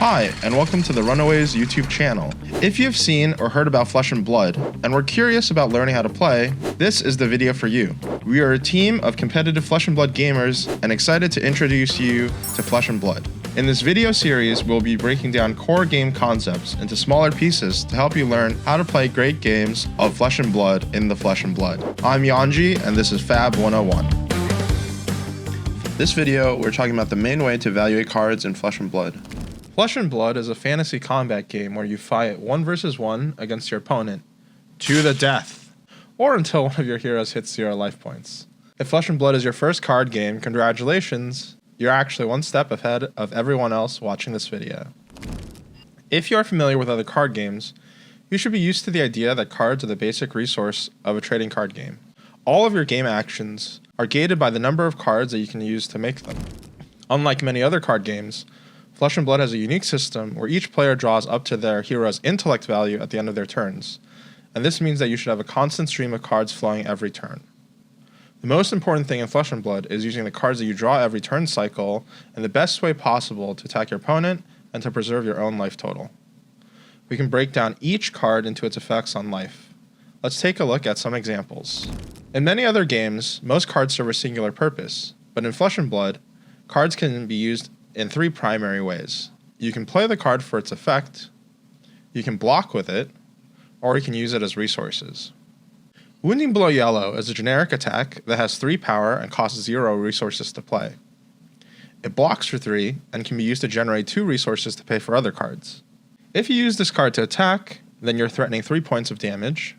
Hi, and welcome to the Runaways YouTube channel. If you've seen or heard about Flesh and Blood, and were curious about learning how to play, this is the video for you. We are a team of competitive Flesh and Blood gamers, and excited to introduce you to Flesh and Blood. In this video series, we'll be breaking down core game concepts into smaller pieces to help you learn how to play great games of Flesh and Blood in the Flesh and Blood. I'm Yanji, and this is FaB 101. This video, we're talking about the main way to evaluate cards in Flesh and Blood. Flesh and Blood is a fantasy combat game where you fight 1 versus 1 against your opponent to the death, or until one of your heroes hits 0 life points. If Flesh and Blood is your first card game, congratulations, you're actually one step ahead of everyone else watching this video. If you are familiar with other card games, you should be used to the idea that cards are the basic resource of a trading card game. All of your game actions are gated by the number of cards that you can use to make them. Unlike many other card games, Flesh and Blood has a unique system where each player draws up to their hero's intellect value at the end of their turns, and this means that you should have a constant stream of cards flowing every turn. The most important thing in Flesh and Blood is using the cards that you draw every turn cycle in the best way possible to attack your opponent and to preserve your own life total. We can break down each card into its effects on life. Let's take a look at some examples. In many other games, most cards serve a singular purpose, but in Flesh and Blood, cards can be used in 3 primary ways. You can play the card for its effect, you can block with it, or you can use it as resources. Wounding Below Yellow is a generic attack that has 3 power and costs 0 resources to play. It blocks for 3 and can be used to generate 2 resources to pay for other cards. If you use this card to attack, then you're threatening 3 points of damage,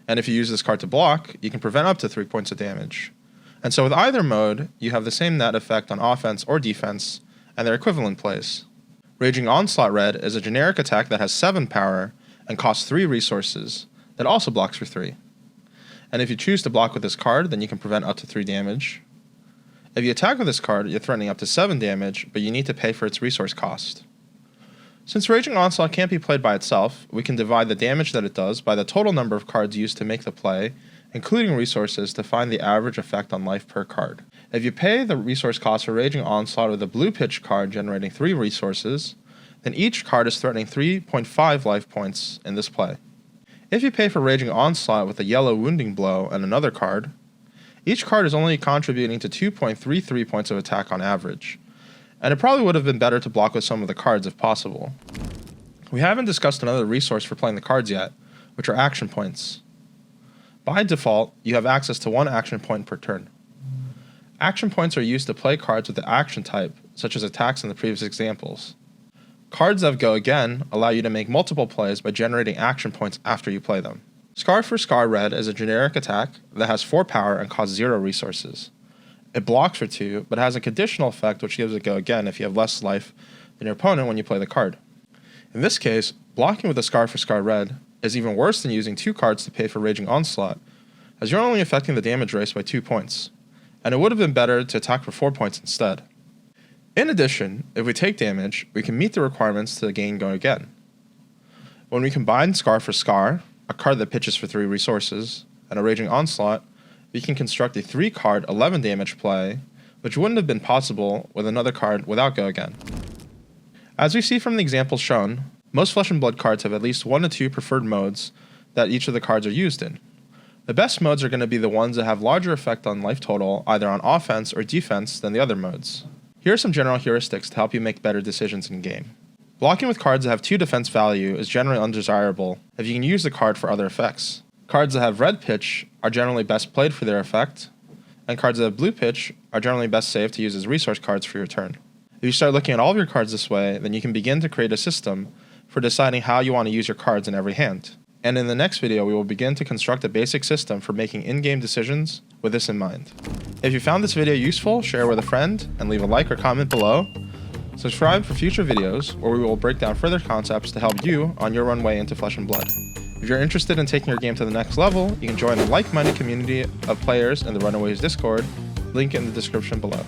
and if you use this card to block, you can prevent up to 3 points of damage. And so with either mode, you have the same net effect on offense or defense, and their equivalent plays. Raging Onslaught Red is a generic attack that has 7 power and costs 3 resources, that also blocks for 3. And if you choose to block with this card, then you can prevent up to 3 damage. If you attack with this card, you're threatening up to 7 damage, but you need to pay for its resource cost. Since Raging Onslaught can't be played by itself, we can divide the damage that it does by the total number of cards used to make the play, including resources, to find the average effect on life per card. If you pay the resource cost for Raging Onslaught with a blue pitch card generating 3 resources, then each card is threatening 3.5 life points in this play. If you pay for Raging Onslaught with a yellow Wounding Blow and another card, each card is only contributing to 2.33 points of attack on average, and it probably would have been better to block with some of the cards if possible. We haven't discussed another resource for playing the cards yet, which are action points. By default, you have access to 1 action point per turn. Action points are used to play cards with the action type, such as attacks in the previous examples. Cards that Go Again allow you to make multiple plays by generating action points after you play them. Scar for Scar Red is a generic attack that has 4 power and costs 0 resources. It blocks for 2, but has a conditional effect which gives it Go Again if you have less life than your opponent when you play the card. In this case, blocking with a Scar for Scar Red is even worse than using 2 cards to pay for Raging Onslaught, as you're only affecting the damage race by 2 points, and it would have been better to attack for 4 points instead. In addition, if we take damage, we can meet the requirements to gain Go Again. When we combine Scar for Scar, a card that pitches for 3 resources, and a Raging Onslaught, we can construct a 3-card 11 damage play, which wouldn't have been possible with another card without Go Again. As we see from the examples shown, most Flesh and Blood cards have at least 1 to 2 preferred modes that each of the cards are used in. The best modes are going to be the ones that have larger effect on life total, either on offense or defense, than the other modes. Here are some general heuristics to help you make better decisions in game. Blocking with cards that have 2 defense value is generally undesirable if you can use the card for other effects. Cards that have red pitch are generally best played for their effect, and cards that have blue pitch are generally best saved to use as resource cards for your turn. If you start looking at all of your cards this way, then you can begin to create a system for deciding how you want to use your cards in every hand. And in the next video, we will begin to construct a basic system for making in-game decisions with this in mind. If you found this video useful, share with a friend, and leave a like or comment below. Subscribe for future videos, where we will break down further concepts to help you on your runway into Flesh and Blood. If you're interested in taking your game to the next level, you can join a like-minded community of players in the Runaways Discord, link in the description below.